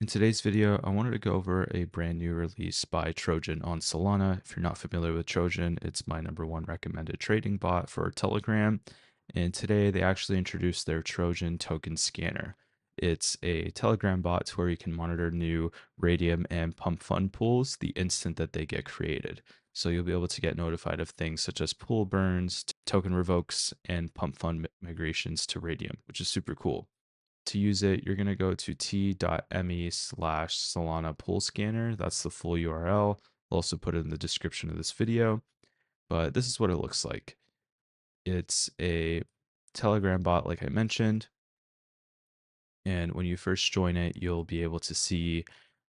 In today's video, I wanted to go over a brand new release by Trojan on Solana. If you're not familiar with Trojan, it's my number one recommended trading bot for Telegram. And today they actually introduced their Trojan Token Scanner. It's a Telegram bot where you can monitor new Radium and Pump Fund pools the instant that they get created. So you'll be able to get notified of things such as pool burns, token revokes, and Pump Fund migrations to Radium, which is super cool. To use it, you're going to go to t.me/Solana pool scanner. That's the full URL. I'll also put it in the description of this video. But this is what it looks like. It's a Telegram bot, like I mentioned. And when you first join it, you'll be able to see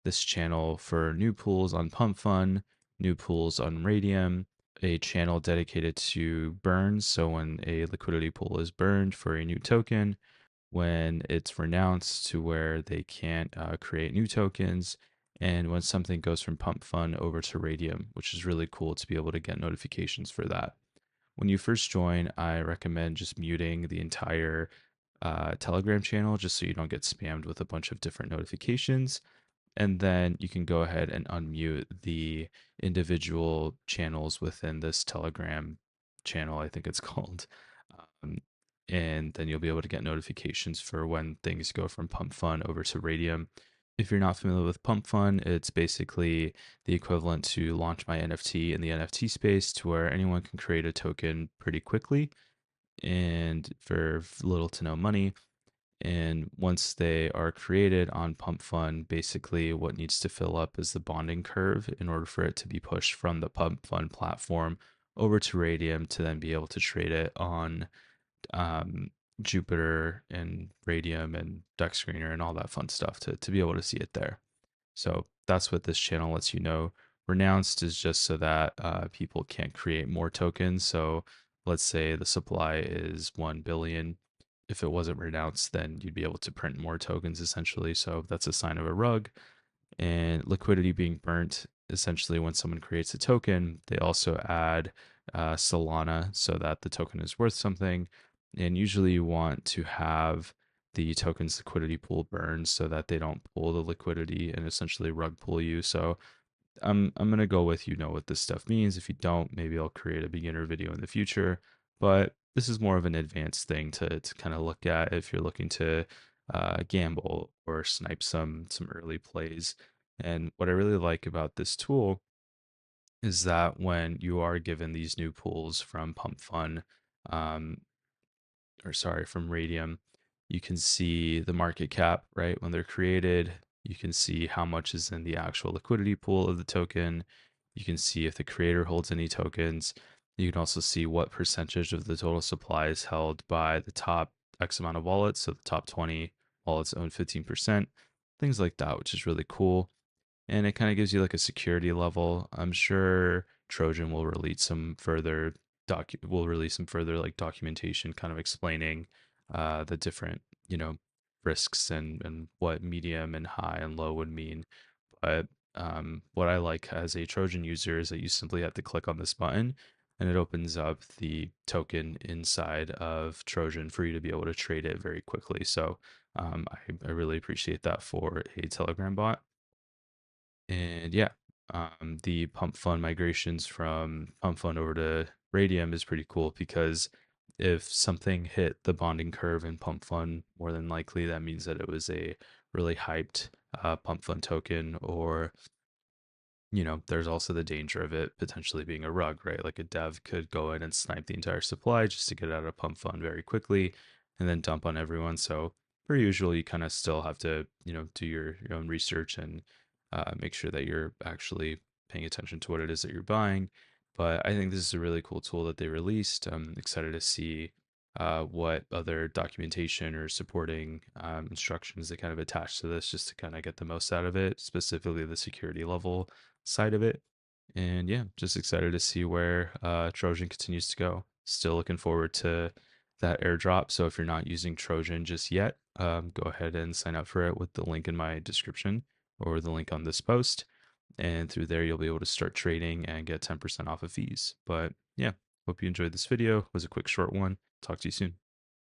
this channel for new pools on Pump Fund, new pools on Radium, a channel dedicated to burns. So when a liquidity pool is burned for a new token, when it's renounced to where they can't create new tokens, and when something goes from Pump Fund over to Radium, which is really cool to be able to get notifications for that. When you first join, I recommend just muting the entire Telegram channel just so you don't get spammed with a bunch of different notifications. And then you can go ahead and unmute the individual channels within this Telegram channel, I think it's called. Um, and then you'll be able to get notifications for when things go from Pump Fund over to Radium. If you're not familiar with Pump Fund, it's basically the equivalent to Launch My NFT in the NFT space, to where anyone can create a token pretty quickly and for little to no money. And once they are created on Pump Fund, basically what needs to fill up is the bonding curve in order for it to be pushed from the Pump Fund platform over to Radium to then be able to trade it on um, Jupiter and Radium and Duck Screener and all that fun stuff to be able to see it there. So that's what this channel lets you know. Renounced is just so that people can't create more tokens. So let's say the supply is 1 billion. If it wasn't renounced, then you'd be able to print more tokens essentially. So that's a sign of a rug. And liquidity being burnt, essentially, when someone creates a token, they also add Solana so that the token is worth something. And usually you want to have the token's liquidity pool burned so that they don't pull the liquidity and essentially rug pull you. So I'm gonna go with, you know what this stuff means. If you don't, maybe I'll create a beginner video in the future. But this is more of an advanced thing to kind of look at if you're looking to gamble or snipe some early plays. And what I really like about this tool is that when you are given these new pools from Pump Fund, um, or sorry, from Radium, you can see the market cap, right? When they're created, you can see how much is in the actual liquidity pool of the token. You can see if the creator holds any tokens. You can also see what percentage of the total supply is held by the top X amount of wallets. So the top 20 wallets own 15%, things like that, which is really cool. And it kind of gives you like a security level. I'm sure Trojan will release some further like documentation kind of explaining the different, risks and what medium and high and low would mean. But what I like as a Trojan user is that you simply have to click on this button and it opens up the token inside of Trojan for you to be able to trade it very quickly. So I really appreciate that for a Telegram bot. And yeah, the Pump Fund migrations from Pump Fund over to Radium is pretty cool because if something hit the bonding curve in Pump Fund, more than likely that means that it was a really hyped Pump Fund token, or there's also the danger of it potentially being a rug, right? Like a dev could go in and snipe the entire supply just to get out of Pump Fund very quickly and then dump on everyone. So per usual, you kind of still have to, do your own research and make sure that you're actually paying attention to what it is that you're buying. But I think this is a really cool tool that they released. I'm excited to see what other documentation or supporting instructions they kind of attach to this just to kind of get the most out of it, specifically the security level side of it. And yeah, just excited to see where Trojan continues to go. Still looking forward to that airdrop. So if you're not using Trojan just yet, go ahead and sign up for it with the link in my description or the link on this post. And through there, you'll be able to start trading and get 10% off of fees. But yeah, hope you enjoyed this video. It was a quick, short one. Talk to you soon.